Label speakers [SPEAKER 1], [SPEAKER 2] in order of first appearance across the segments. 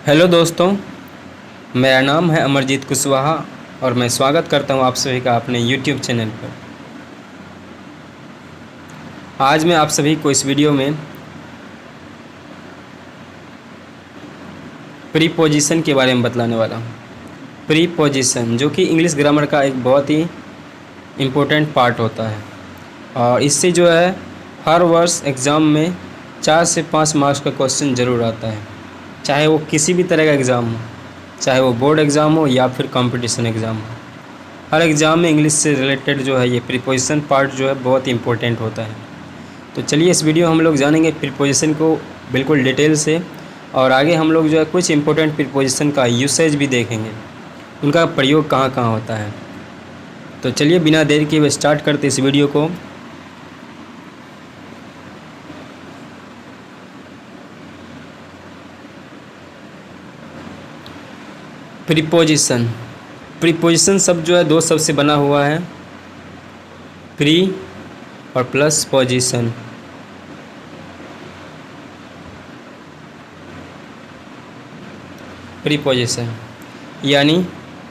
[SPEAKER 1] Hello दोस्तों, मेरा नाम है अमरजीत कुशवाहा और मैं स्वागत करता हूं आप सभी का अपने YouTube चैनल पर। आज मैं आप सभी को इस वीडियो में प्रीपोजिशन के बारे में बतलाने वाला हूं। प्रीपोजिशन जो कि इंग्लिश ग्रामर का एक बहुत ही इम्पोर्टेंट पार्ट होता है और इससे जो है हर वर्ष एग्ज़ाम में 4 से 5 मार्क्स का क्वेश्चन ज़रूर आता है, चाहे वो किसी भी तरह का एग्ज़ाम हो, चाहे वो बोर्ड एग्ज़ाम हो या फिर कंपटीशन एग्ज़ाम हो। हर एग्ज़ाम में इंग्लिश से रिलेटेड जो है ये प्रीपोजिशन पार्ट जो है बहुत ही इंपॉर्टेंट होता है। तो चलिए इस वीडियो हम लोग जानेंगे प्रीपोजिशन को बिल्कुल डिटेल से और आगे हम लोग जो है कुछ इंपॉर्टेंट प्रीपोजिशन का यूसेज भी देखेंगे, उनका प्रयोग कहाँ कहाँ होता है। तो चलिए बिना देर के हुए स्टार्ट करते इस वीडियो को। प्रीपोजिशन शब्द जो है दो शब्द से बना हुआ है, प्री और प्लस पोजिशन। प्रीपोजिशन यानी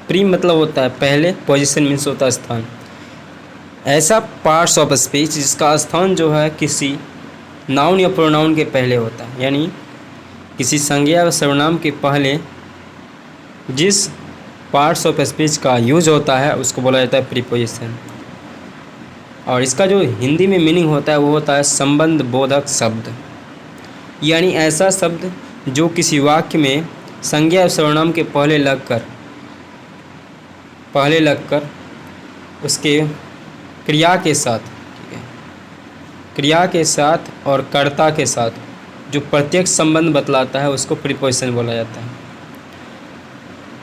[SPEAKER 1] प्री मतलब होता है पहले, पोजिशन मीन्स होता है स्थान। ऐसा पार्ट्स ऑफ स्पीच जिसका स्थान जो है किसी नाउन या प्रोनाउन के पहले होता है, यानी किसी संज्ञा या सर्वनाम के पहले जिस पार्ट्स ऑफ स्पीच का यूज होता है उसको बोला जाता है प्रीपोजिशन। और इसका जो हिंदी में मीनिंग होता है वो होता है संबंध बोधक शब्द, यानी ऐसा शब्द जो किसी वाक्य में संज्ञा या सर्वनाम के पहले लगकर उसके क्रिया के साथ और कर्ता के साथ जो प्रत्यक्ष संबंध बतलाता है उसको प्रीपोजिशन बोला जाता है।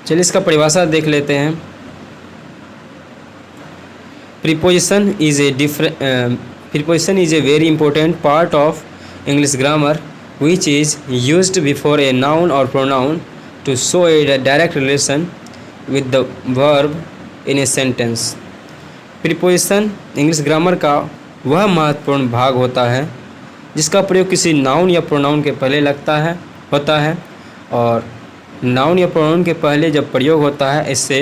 [SPEAKER 1] चलिए इसका परिभाषा देख लेते हैं। Preposition is a very important part of English grammar which is used before a noun or pronoun to show a direct relation with the verb in a sentence। Preposition English grammar का वह महत्वपूर्ण भाग होता है जिसका प्रयोग किसी noun या प्रोनाउन के पहले होता है और नाउन या प्रोनाउन के पहले जब प्रयोग होता है इससे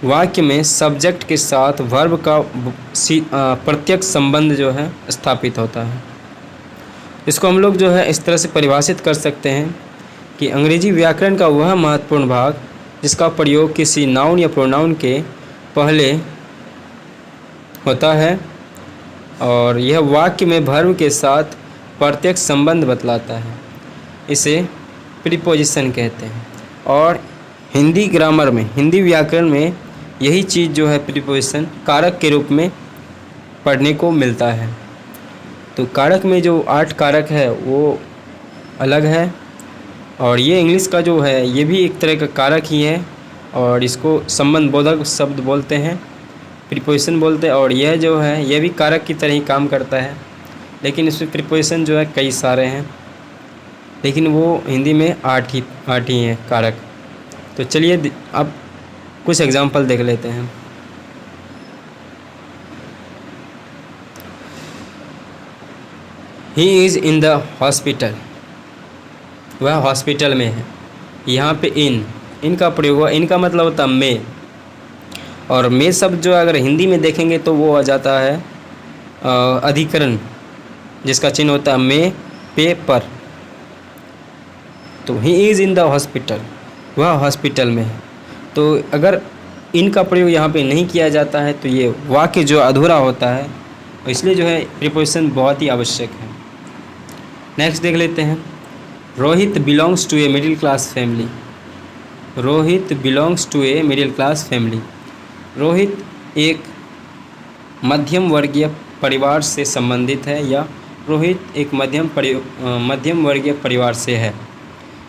[SPEAKER 1] वाक्य में सब्जेक्ट के साथ वर्ब का प्रत्यक्ष संबंध जो है स्थापित होता है। इसको हम लोग जो है इस तरह से परिभाषित कर सकते हैं कि अंग्रेजी व्याकरण का वह महत्वपूर्ण भाग जिसका प्रयोग किसी नाउन या प्रोनाउन के पहले होता है और यह वाक्य में वर्ब के साथ प्रत्यक्ष संबंध बतलाता है, इसे प्रीपोजिशन कहते हैं। और हिंदी व्याकरण में यही चीज़ जो है प्रीपोजिशन कारक के रूप में पढ़ने को मिलता है। तो कारक में जो 8 कारक है वो अलग है और ये इंग्लिश का जो है ये भी एक तरह का कारक ही है और इसको संबंध बोधक शब्द बोलते हैं, प्रीपोजिशन बोलते हैं। और यह जो है यह भी कारक की तरह ही काम करता है, लेकिन इसमें प्रीपोजिशन जो है कई सारे हैं, लेकिन वो हिंदी में 8 ही हैं कारक। तो चलिए अब कुछ एग्जाम्पल देख लेते हैं। He is in the hospital, वह हॉस्पिटल में है। यहाँ पे इन का प्रयोग हुआ, इनका मतलब होता है में, और में शब्द जो अगर हिंदी में देखेंगे तो वो आ जाता है अधिकरण जिसका चिन्ह होता है में पे पर। तो ही इज़ इन द हॉस्पिटल, वह हॉस्पिटल में है। तो अगर इनका प्रयोग यहाँ पे नहीं किया जाता है तो ये वाक्य जो अधूरा होता है, इसलिए जो है प्रीपोजिशन बहुत ही आवश्यक है। नेक्स्ट देख लेते हैं। Rohit belongs to a middle class family. Rohit belongs to a middle class family. Rohit एक मध्यम वर्गीय परिवार से संबंधित है या रोहित एक मध्यम वर्गीय परिवार से है।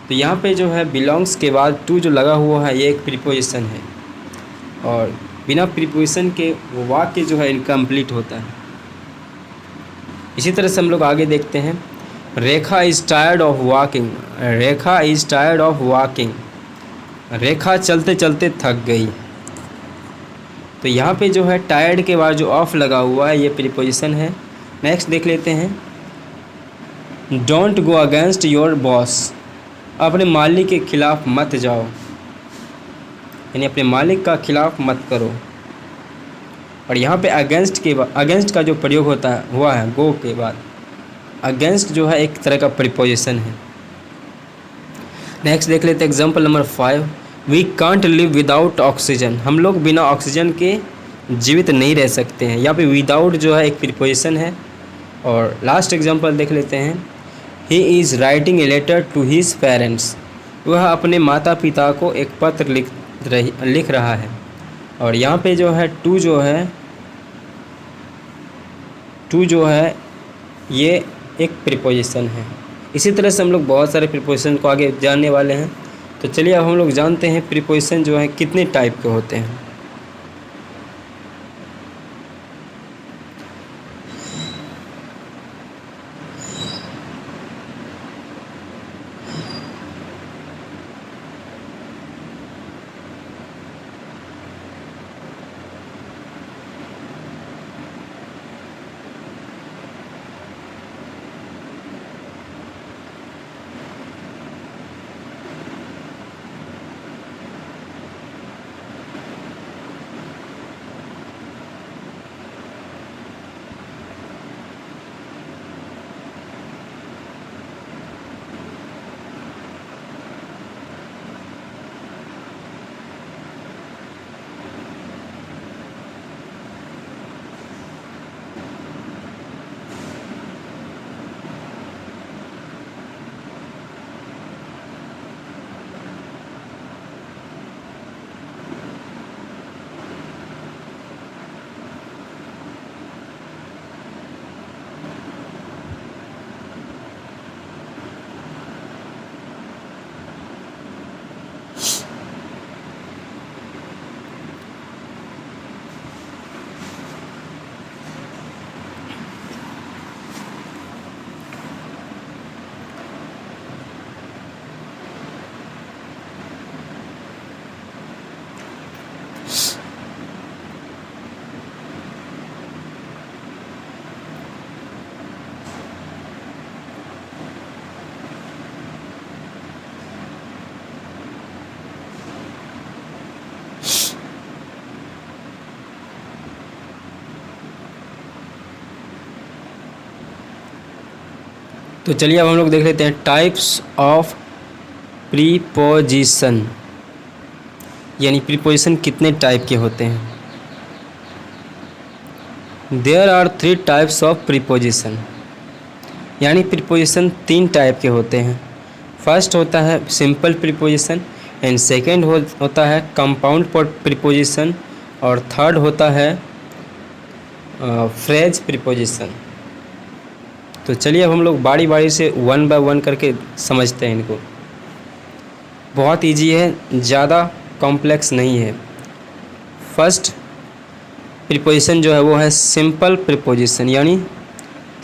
[SPEAKER 1] तो यहाँ पे जो है बिलोंग्स के बाद टू जो लगा हुआ है ये एक प्रीपोजिशन है और बिना प्रीपोजिशन के वो वाक्य जो है इनकम्प्लीट होता है। इसी तरह से हम लोग आगे देखते हैं। Rekha is tired of walking. Rekha is tired of walking. Rekha चलते चलते थक गई। तो यहाँ पे जो है टायर्ड के बाद जो ऑफ लगा हुआ है ये प्रीपोजिशन है। नेक्स्ट देख लेते हैं। Don't go against your boss. अपने मालिक के खिलाफ मत जाओ, यानी अपने मालिक का खिलाफ मत करो। और यहाँ पे अगेंस्ट का जो प्रयोग हुआ है गो के बाद, अगेंस्ट जो है एक तरह का प्रीपोजिशन है। नेक्स्ट देख लेते हैं example number 5। We can't live without oxygen. हम लोग बिना ऑक्सीजन के जीवित नहीं रह सकते हैं। यहाँ पे विदाउट जो है एक प्रीपोजिशन है। और लास्ट एग्जाम्पल देख लेते हैं। He is writing a letter to his parents. वह अपने माता पिता को एक पत्र लिख रहा है। और यहाँ पे जो है टू जो है ये एक प्रीपोजिशन है। इसी तरह से हम लोग बहुत सारे प्रीपोजिशन को आगे जानने वाले हैं। तो चलिए अब हम लोग जानते हैं प्रीपोजिशन जो है कितने टाइप के होते हैं। तो चलिए अब हम लोग देख लेते हैं टाइप्स ऑफ प्रीपोजिशन, यानी प्रीपोजिशन कितने टाइप के होते हैं। There are 3 types of preposition, यानी प्रीपोजिशन 3 टाइप के होते हैं। फर्स्ट होता है सिंपल प्रीपोजिशन एंड सेकेंड होता है कंपाउंड प्रीपोजिशन और थर्ड होता है फ्रेज प्रीपोजिशन। तो चलिए अब हम लोग बारी बारी से 1 बाय 1 करके समझते हैं इनको। बहुत इजी है, ज़्यादा कॉम्प्लेक्स नहीं है। फर्स्ट प्रीपोजिशन जो है वो है सिंपल प्रीपोजिशन, यानी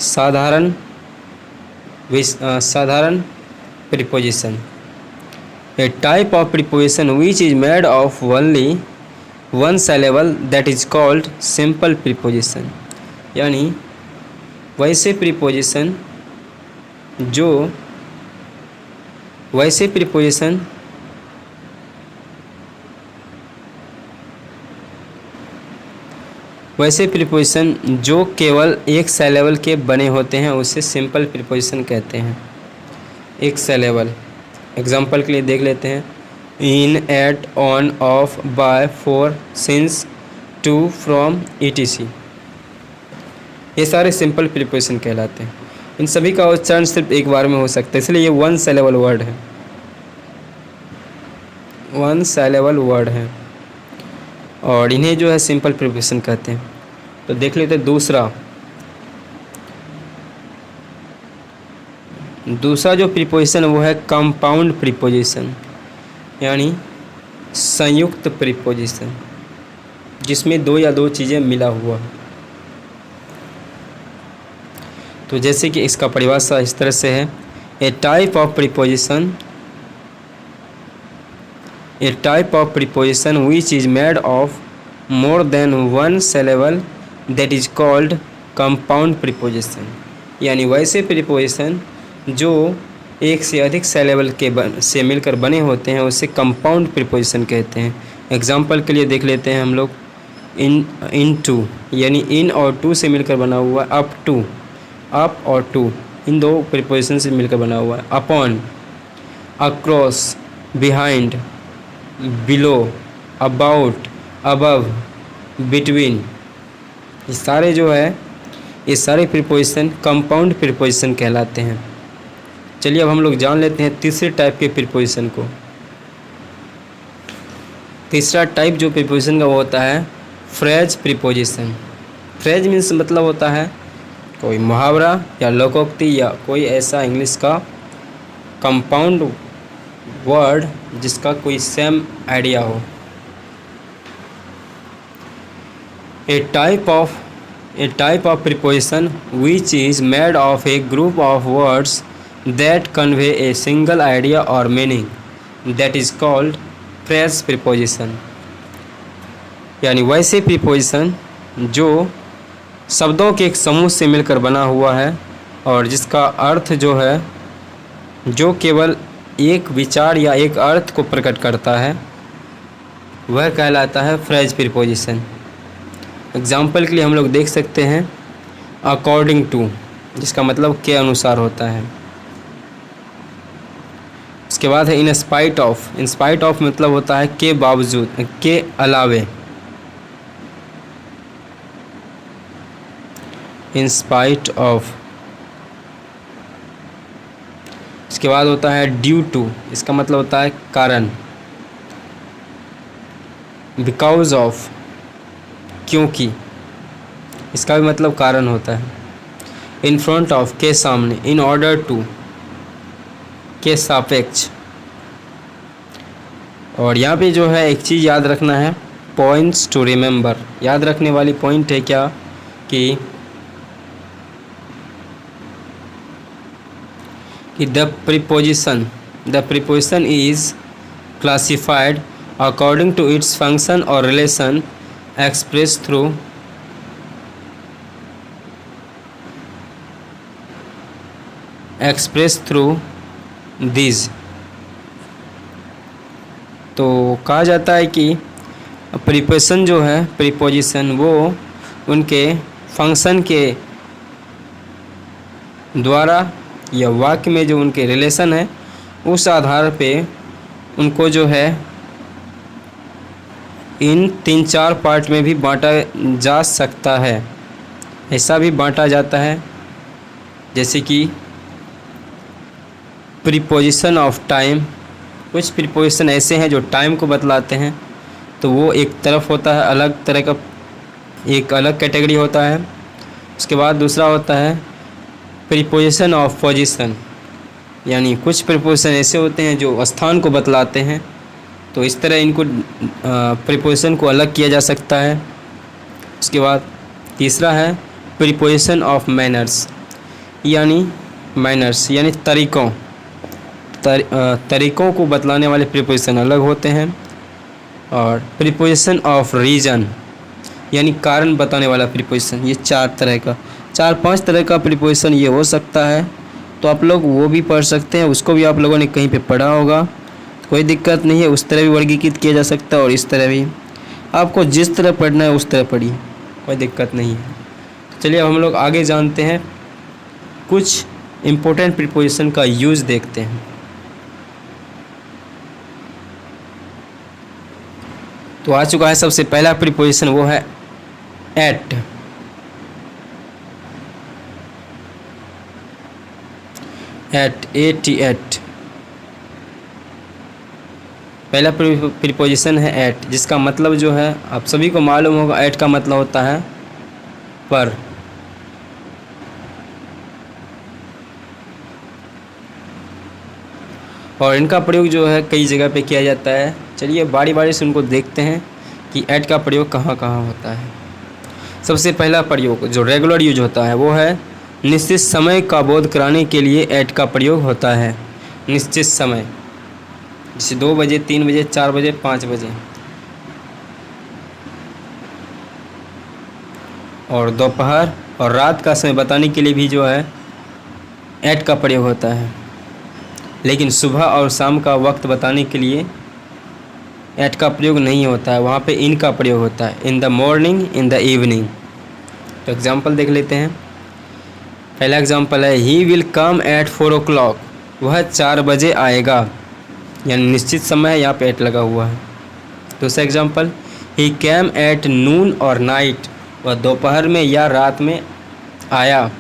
[SPEAKER 1] साधारण preposition. A type of preposition which is made of only 1 syllable that is called simple preposition, यानी वैसे प्रीपोजिशन जो केवल 1 syllable के बने होते हैं उसे सिंपल प्रीपोजिशन कहते हैं। 1 syllable एग्जांपल के लिए देख लेते हैं। In, at, on, of, by, for, since, to, from, etc। ये सारे सिंपल प्रीपोजिशन कहलाते हैं। इन सभी का उच्चारण सिर्फ एक बार में हो सकता है, इसलिए ये 1 syllable वर्ड है। 1 syllable वर्ड है और इन्हें जो है सिंपल प्रीपोजिशन कहते हैं। तो देख लेते हैं दूसरा जो प्रीपोजिशन है वो है कंपाउंड प्रीपोजिशन, यानी संयुक्त प्रीपोजिशन, जिसमें 2 या 2 चीज़ें मिला हुआ है। तो जैसे कि इसका परिभाषा इस तरह से है। A type of preposition which is made of more than 1 syllable that is called compound preposition, यानी वैसे प्रीपोजिशन जो एक से अधिक सिलेबल से मिलकर बने होते हैं उसे कंपाउंड प्रीपोजिशन कहते हैं। एग्जाम्पल के लिए देख लेते हैं हम लोग। इन टू यानी इन और टू से मिलकर बना हुआ है। अप टू, अप और टू इन दो प्रीपोजिशन से मिलकर बना हुआ है। Upon, across, behind, below, about, above, between, ये सारे जो है ये सारे प्रीपोजिशन कंपाउंड प्रीपोजिशन कहलाते हैं। चलिए अब हम लोग जान लेते हैं तीसरे टाइप के प्रीपोजिशन को। तीसरा टाइप जो प्रीपोजिशन का वो होता है फ्रेज प्रीपोजिशन। फ्रेज मीन्स मतलब होता है कोई मुहावरा या लोकोक्ति या कोई ऐसा इंग्लिश का कंपाउंड वर्ड जिसका कोई सेम आइडिया हो। A type of preposition which is made of a group of words that convey a single idea or meaning, that is called phrase preposition। यानी वैसे प्रीपोजिशन जो शब्दों के एक समूह से मिलकर बना हुआ है और जिसका अर्थ जो है जो केवल एक विचार या एक अर्थ को प्रकट करता है वह कहलाता है फ्रेज प्रीपोजिशन। एग्जाम्पल के लिए हम लोग देख सकते हैं अकॉर्डिंग टू, जिसका मतलब के अनुसार होता है। उसके बाद है in spite of. In spite of मतलब होता है के बावजूद, के अलावे। In spite of. उसके बाद होता है ड्यू टू, इसका मतलब होता है कारण। बिकॉज ऑफ, क्योंकि, इसका भी मतलब कारण होता है। इन फ्रंट ऑफ, के सामने। इन ऑर्डर टू, के सापेक्ष। और यहाँ पे जो है एक चीज़ याद रखना है, पॉइंट्स टू रिमेंबर। याद रखने वाली पॉइंट है क्या कि the preposition is classified according to its function और रिलेशन expressed through these। तो कहा जाता है कि प्रीपोजिशन जो है प्रीपोजिशन वो उनके फंक्शन के द्वारा या वाक्य में जो उनके रिलेशन है उस आधार पे उनको जो है इन 3-4 पार्ट में भी बांटा जा सकता है। ऐसा भी बांटा जाता है जैसे कि प्रीपोजिशन ऑफ टाइम। कुछ प्रीपोजिशन ऐसे हैं जो टाइम को बतलाते हैं तो वो एक तरफ होता है, अलग तरह का एक अलग कैटेगरी होता है। उसके बाद दूसरा होता है प्रीपोजिशन ऑफ पोजीशन, यानी कुछ प्रीपोजिशन ऐसे होते हैं जो स्थान को बतलाते हैं तो इस तरह इनको प्रीपोजिशन को अलग किया जा सकता है। उसके बाद तीसरा है प्रीपोजिशन ऑफ मैनर्स, यानी तरीक़ों को बतलाने वाले प्रीपोजिशन अलग होते हैं। और प्रीपोजिशन ऑफ रीज़न यानी कारण बताने वाला प्रीपोजिशन, ये 4-5 तरह का प्रीपोजिशन ये हो सकता है। तो आप लोग वो भी पढ़ सकते हैं, उसको भी आप लोगों ने कहीं पे पढ़ा होगा, कोई दिक्कत नहीं है। उस तरह भी वर्गीकृत किया जा सकता है और इस तरह भी, आपको जिस तरह पढ़ना है उस तरह पढ़िए, कोई दिक्कत नहीं है। तो चलिए अब हम लोग आगे जानते हैं, कुछ इम्पोर्टेंट प्रीपोजिशन का यूज़ देखते हैं। तो आ चुका है सबसे पहला प्रीपोजिशन, वो है एट। एट पहला प्रीपोजिशन है एट, जिसका मतलब जो है आप सभी को मालूम होगा, एट का मतलब होता है पर। और इनका प्रयोग जो है कई जगह पे किया जाता है। चलिए बारी बारी से उनको देखते हैं कि एट का प्रयोग कहाँ कहाँ होता है। सबसे पहला प्रयोग जो रेगुलर यूज होता है वो है निश्चित समय का बोध कराने के लिए एट का प्रयोग होता है। निश्चित समय जैसे 2 बजे, 3 बजे, 4 बजे, 5 बजे। और दोपहर और रात का समय बताने के लिए भी जो है एट का प्रयोग होता है। लेकिन सुबह और शाम का वक्त बताने के लिए एट का प्रयोग नहीं होता है, वहाँ पे इन का प्रयोग होता है। In the morning, in the evening. तो एग्जाम्पल देख लेते हैं। पहला एग्जाम्पल है he will come eight 4 o'clock, वह 4 बजे आएगा, यानी निश्चित समय है, यहाँ पे एट लगा हुआ है। दूसरा example he cam at noon और नाइट, वह दोपहर में या रात में आया,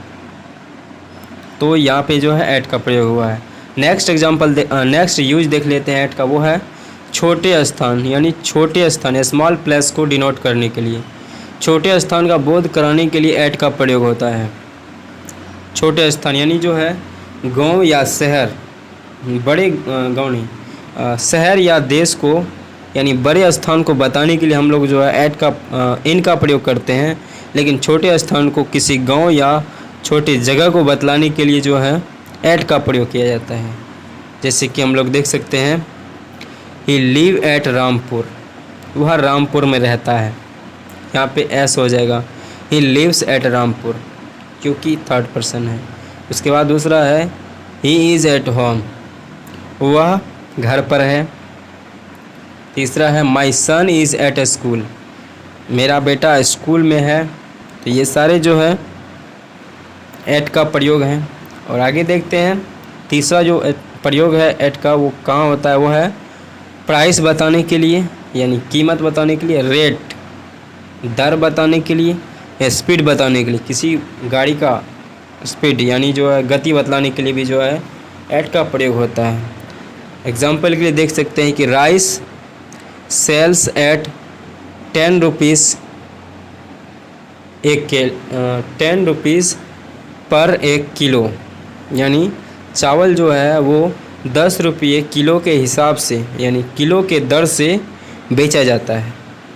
[SPEAKER 1] तो यहाँ पे जो है एट का प्रयोग हुआ है। नेक्स्ट एग्जाम्पल नेक्स्ट यूज देख लेते हैं एट का, वो है छोटे स्थान, यानी छोटे स्थान स्मॉल प्लेस को डिनोट करने के लिए, छोटे स्थान का बोध कराने के लिए एट का प्रयोग होता है। छोटे स्थान यानी जो है गांव या शहर, बड़े गांव नहीं, शहर या देश को, यानी बड़े स्थान को बताने के लिए हम लोग जो है एट का इन का प्रयोग करते हैं, लेकिन छोटे स्थान को किसी गांव या छोटी जगह को बतलाने के लिए जो है एट का प्रयोग किया जाता है। जैसे कि हम लोग देख सकते हैं ही लिव एट रामपुर, वह रामपुर में रहता है, यहाँ पे एस हो जाएगा, ही लिव्स एट रामपुर, क्योंकि थर्ड पर्सन है। उसके बाद दूसरा है ही इज़ एट होम, वह घर पर है। तीसरा है माई सन इज़ एट स्कूल, मेरा बेटा स्कूल में है। तो ये सारे जो है एट का प्रयोग है। और आगे देखते हैं तीसरा जो प्रयोग है एट का, वो कहाँ होता है, वो है प्राइस बताने के लिए, यानी कीमत बताने के लिए, रेट दर बताने के लिए, या स्पीड बताने के लिए, किसी गाड़ी का स्पीड यानी जो है गति बतलाने के लिए भी जो है एट का प्रयोग होता है। एग्जाम्पल के लिए देख सकते हैं कि rice sells at 10 rupees 10 rupees पर 1 किलो, यानी चावल जो है वो 10 रुपये किलो के हिसाब से, यानी किलो के दर से बेचा जाता है।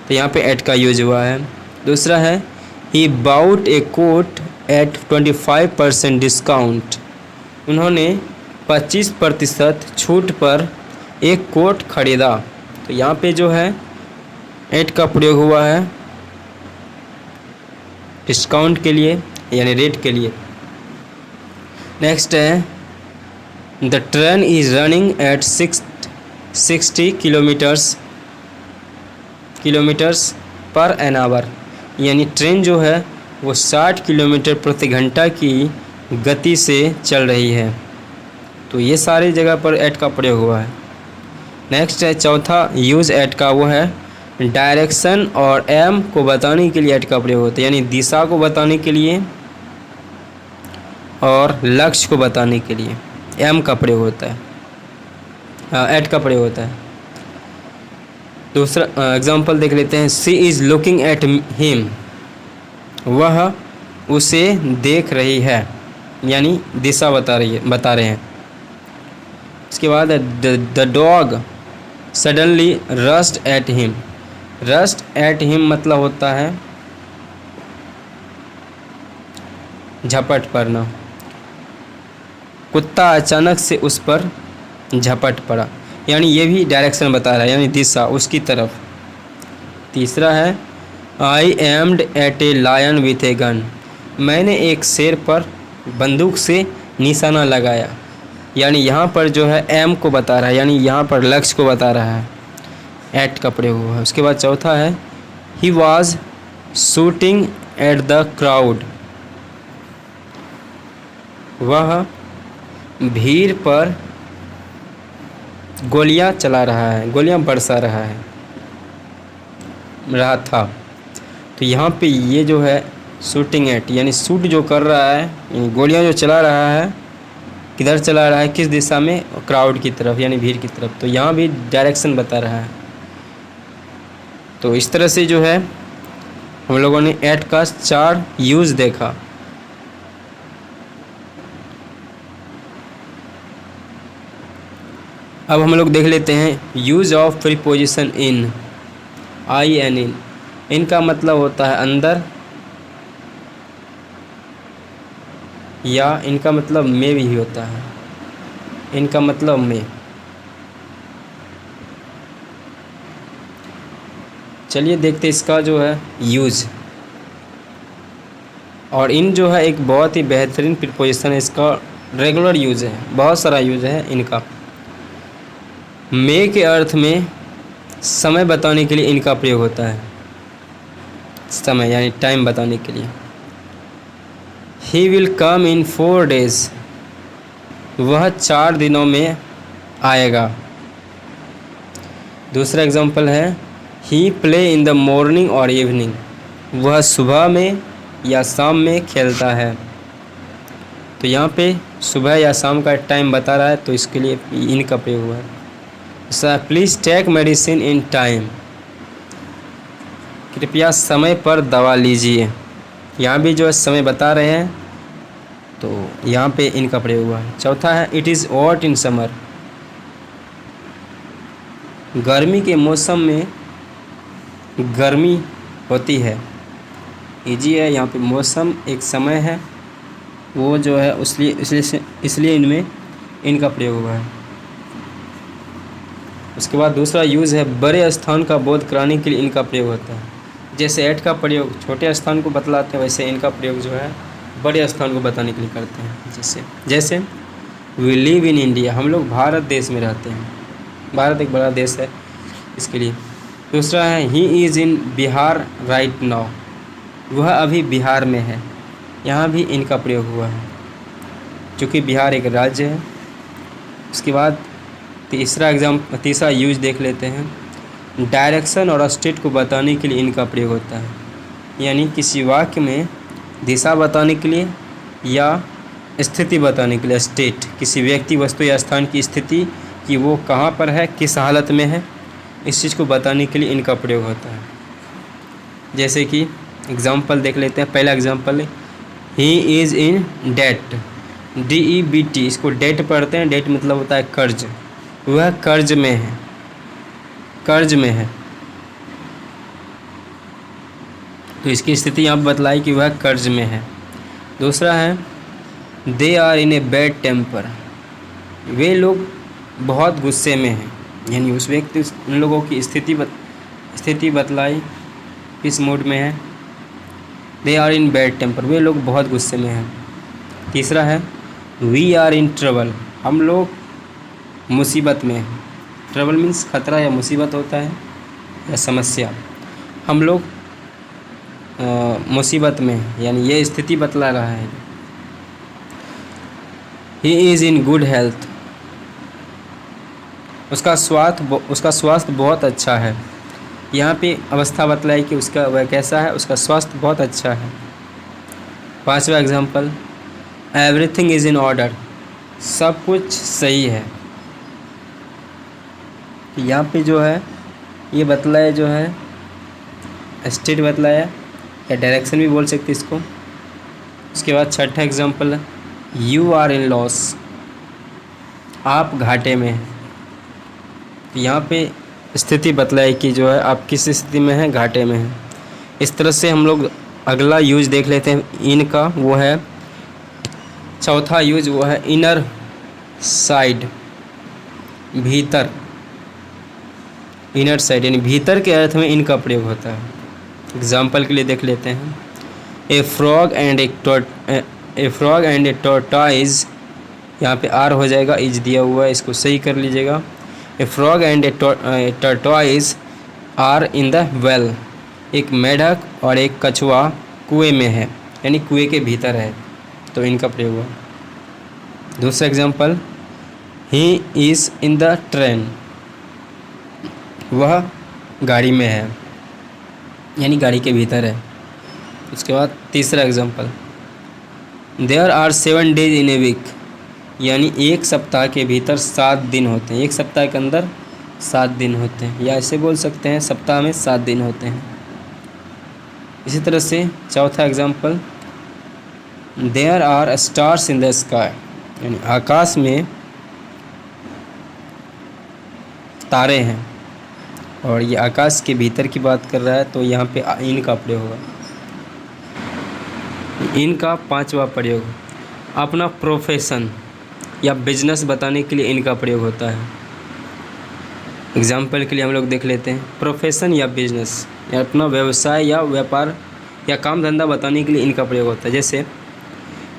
[SPEAKER 1] तो यहाँ पे एट का यूज हुआ है। दूसरा है he bought a coat at 25% discount, उन्होंने 25% छूट पर एक कोट खरीदा। तो यहाँ पे जो है एट का प्रयोग हुआ है डिस्काउंट के लिए, यानी रेट के लिए। नेक्स्ट है the train is running at 60 kilometres पर एन आवर, यानी ट्रेन जो है वो 60 किलोमीटर प्रति घंटा की गति से चल रही है। तो ये सारी जगह पर एट का प्रयोग हुआ है। नेक्स्ट है चौथा यूज़ एट का, वो है डायरेक्शन और एम को बताने के लिए एट का प्रयोग होता है, यानी दिशा को बताने के लिए और लक्ष्य को बताने के लिए एम का प्रयोग होता है, एट का प्रयोग होता है। दूसरा एग्जांपल देख लेते हैं सी इज़ लुकिंग एट हिम, वह उसे देख रही है, यानी दिशा बता रहे हैं। इसके बाद the dog suddenly rust at him, rust at him मतलब होता है झपट पड़ना, कुत्ता अचानक से उस पर झपट पड़ा, यानी ये भी डायरेक्शन बता रहा है, यानी दिशा उसकी तरफ। तीसरा है I aimed at a lion with a gun, मैंने एक शेर पर बंदूक से निशाना लगाया, यानी यहाँ पर जो है एम को बता रहा है, यानी यहाँ पर लक्ष्य को बता रहा है, एट का प्रयोग हुआ है। उसके बाद चौथा है he was shooting at the crowd, वह भीड़ पर गोलियां चला रहा है, गोलियां बरसा रहा था। तो यहाँ पे ये जो है शूटिंग एट, यानी शूट जो कर रहा है, यानी गोलियां जो चला रहा है, किधर चला रहा है, किस दिशा में, क्राउड की तरफ, यानी भीड़ की तरफ। तो यहाँ भी डायरेक्शन बता रहा है। तो इस तरह से जो है हम लोगों ने एट का 4 यूज़ देखा। अब हम लोग देख लेते हैं use of preposition in, I N in. इनका मतलब होता है अंदर, या इनका मतलब में भी होता है, इनका मतलब में। चलिए देखते इसका जो है यूज़। और इन जो है एक बहुत ही बेहतरीन प्रीपोजिशन है, इसका रेगुलर यूज़ है, बहुत सारा यूज़ है इनका। मे के अर्थ में समय बताने के लिए इनका प्रयोग होता है, समय यानी टाइम बताने के लिए। He will come in 4 days, वह 4 दिनों में आएगा। दूसरा एग्जांपल है ही प्ले इन द मॉर्निंग और इवनिंग, वह सुबह में या शाम में खेलता है। तो यहाँ पे सुबह या शाम का टाइम बता रहा है, तो इसके लिए इन का प्रयोग हुआ है। Sir please take medicine in time, कृपया समय पर दवा लीजिए। यहाँ भी जो है समय बता रहे हैं, तो यहाँ पे इनका प्रयोग हुआ है। चौथा है it is hot in summer, गर्मी के मौसम में गर्मी होती है। इजी है, यहाँ पे मौसम एक समय है, वो जो है इसलिए इनमें इनका प्रयोग हुआ है। उसके बाद दूसरा यूज़ है बड़े स्थान का बोध कराने के लिए इनका प्रयोग होता है। जैसे एट का प्रयोग छोटे स्थान को बतलाते हैं, वैसे इनका प्रयोग जो है बड़े स्थान को बताने के लिए करते हैं। जैसे वी लिव इन इंडिया, हम लोग भारत देश में रहते हैं, भारत एक बड़ा देश है, इसके लिए। दूसरा है he is in Bihar right now, वह अभी बिहार में है, यहाँ भी इनका प्रयोग हुआ है, चूँकि बिहार एक राज्य है। उसके बाद तीसरा यूज देख लेते हैं, डायरेक्शन और स्टेट को बताने के लिए इनका प्रयोग होता है। यानी किसी वाक्य में दिशा बताने के लिए या स्थिति बताने के लिए, स्टेट किसी व्यक्ति वस्तु या स्थान की स्थिति कि वो कहाँ पर है, किस हालत में है, इस चीज़ को बताने के लिए इनका प्रयोग होता है। जैसे कि एग्जाम्पल देख लेते हैं। पहला एग्जाम्पल है he is in debt, DEBT, इसको डेट पढ़ते हैं, डेट मतलब होता है कर्ज, वह कर्ज में है, कर्ज में है। तो इसकी स्थिति यहाँ बतलाई कि वह कर्ज में है। दूसरा है they are in a bad temper, वे लोग बहुत गुस्से में हैं, यानी उस व्यक्ति उन लोगों की स्थिति बतलाई किस मूड में है। They are in bad temper, वे लोग बहुत गुस्से में हैं। तीसरा है वी आर इन ट्रबल, हम लोग मुसीबत में हैं। ट्रबल मीन्स खतरा या मुसीबत होता है या समस्या, हम लोग मुसीबत में हैं, यानी ये स्थिति बतला रहा है। He is in good health, उसका स्वास्थ्य बहुत अच्छा है। यहाँ पे अवस्था बतलाई कि उसका वह कैसा है, उसका स्वास्थ्य बहुत अच्छा है। पांचवा example everything is in order, सब कुछ सही है। यहाँ पे जो है ये बतलाया जो है स्टेट बतलाया या डायरेक्शन भी बोल सकते इसको। उसके बाद छठा एग्जाम्पल है यू आर इन लॉस, आप घाटे में हैं। यहाँ पे स्थिति बतलाई कि जो है आप किस स्थिति में हैं, घाटे में हैं। इस तरह से हम लोग अगला यूज देख लेते हैं इनका, वो है चौथा यूज, वो है इनर साइड, भीतर, इनर साइड यानी भीतर के अर्थ में इनका प्रयोग होता है। एग्जाम्पल के लिए देख लेते हैं ए फ्रॉग एंड ए टॉर्टॉइज, यहाँ पे आर हो जाएगा, इज दिया हुआ है, इसको सही कर लीजिएगा। A frog and a tortoise are in the well, एक मेढक और एक कछुआ कुएं में है, यानी कुएं के भीतर है, तो इनका प्रयोग हुआ। दूसरा example he is in the train, वह गाड़ी में है, यानी गाड़ी के भीतर है। उसके बाद तीसरा example there are 7 days in a week, यानी एक सप्ताह के भीतर 7 दिन होते हैं, एक सप्ताह के अंदर 7 दिन होते हैं, या ऐसे बोल सकते हैं सप्ताह में 7 दिन होते हैं। इसी तरह से चौथा example there are stars in the sky, यानी आकाश में तारे हैं, और ये आकाश के भीतर की बात कर रहा है, तो यहाँ पे इन का प्रयोग होगा। इनका पांचवा प्रयोग अपना प्रोफेशन या बिजनेस बताने के लिए इनका प्रयोग होता है। एग्जाम्पल के लिए हम लोग देख लेते हैं प्रोफेशन या बिजनेस, या अपना व्यवसाय या व्यापार या काम धंधा बताने के लिए इनका प्रयोग होता है। जैसे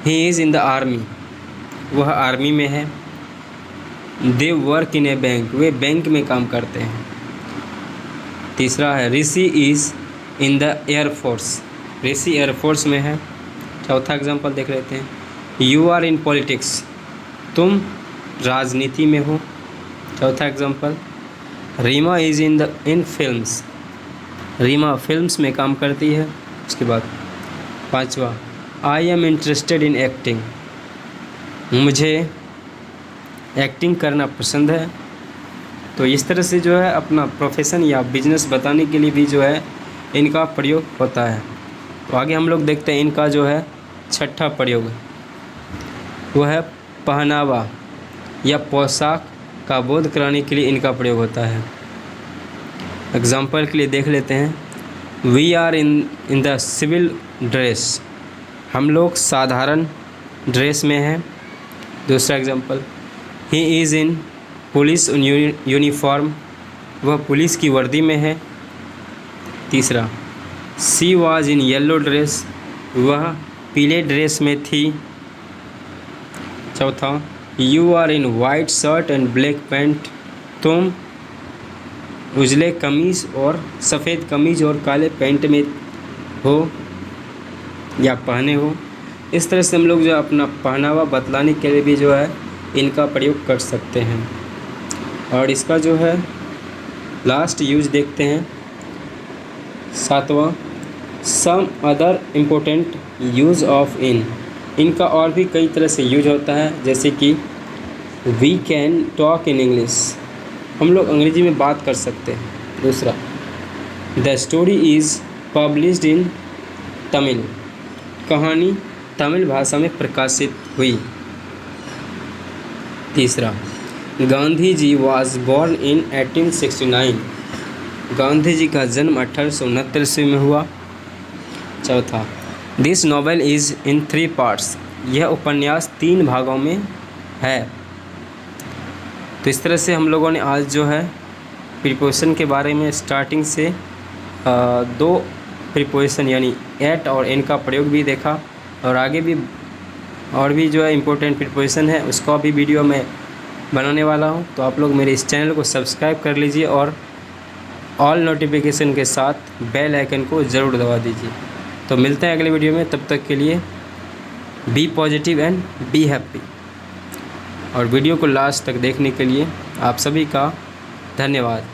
[SPEAKER 1] he is in the army, वह आर्मी में है। They work in a bank, वे बैंक में काम करते हैं। तीसरा है Rishi is in the air force, Rishi air force में है। चौथा एग्जांपल देख लेते हैं, यू आर इन पॉलिटिक्स, तुम राजनीति में हो। चौथा example, Reema is in films, Reema films में काम करती है। उसके बाद पांचवा, I am interested in acting, मुझे एक्टिंग करना पसंद है। तो इस तरह से जो है अपना प्रोफेशन या बिजनेस बताने के लिए भी जो है इनका प्रयोग होता है। तो आगे हम लोग देखते हैं इनका जो है छठा प्रयोग, वह है पहनावा या पोशाक का बोध कराने के लिए इनका प्रयोग होता है। एग्जाम्पल के लिए देख लेते हैं, we are in the civil dress, हम लोग साधारण ड्रेस में हैं। दूसरा example, he is in police uniform, वह पुलिस की वर्दी में है। तीसरा, she was in yellow dress, वह पीले ड्रेस में थी। चौथा, you are in white shirt and black pant, तुम उजले कमीज़ और सफ़ेद कमीज़ और काले पैंट में हो या पहने हो। इस तरह से हम लोग जो अपना पहनावा बतलाने के लिए भी जो है इनका प्रयोग कर सकते हैं। और इसका जो है लास्ट यूज देखते हैं, सातवां, some other important use of in, इनका और भी कई तरह से यूज होता है, जैसे कि we can talk in English, हम लोग अंग्रेजी में बात कर सकते हैं। दूसरा, the story is published in Tamil, कहानी तमिल भाषा में प्रकाशित हुई। तीसरा, Gandhi ji was born in 1869, Gandhi ji का जन्म 1869 में हुआ। चौथा, this novel is in 3 parts, यह उपन्यास 3 भागों में है। तो इस तरह से हम लोगों ने आज जो है प्रीपोजिशन के बारे में स्टार्टिंग से 2 प्रीपोजिशन यानी एट और इन का प्रयोग भी देखा, और आगे भी और भी जो है इम्पोर्टेंट प्रीपोजिशन है उसका भी वीडियो मैं बनाने वाला हूं। तो आप लोग मेरे इस चैनल को सब्सक्राइब कर लीजिए और ऑल नोटिफिकेशन के साथ बेल आइकन को ज़रूर दबा दीजिए। तो मिलते हैं अगले वीडियो में, तब तक के लिए be positive and be happy. और वीडियो को लास्ट तक देखने के लिए आप सभी का धन्यवाद।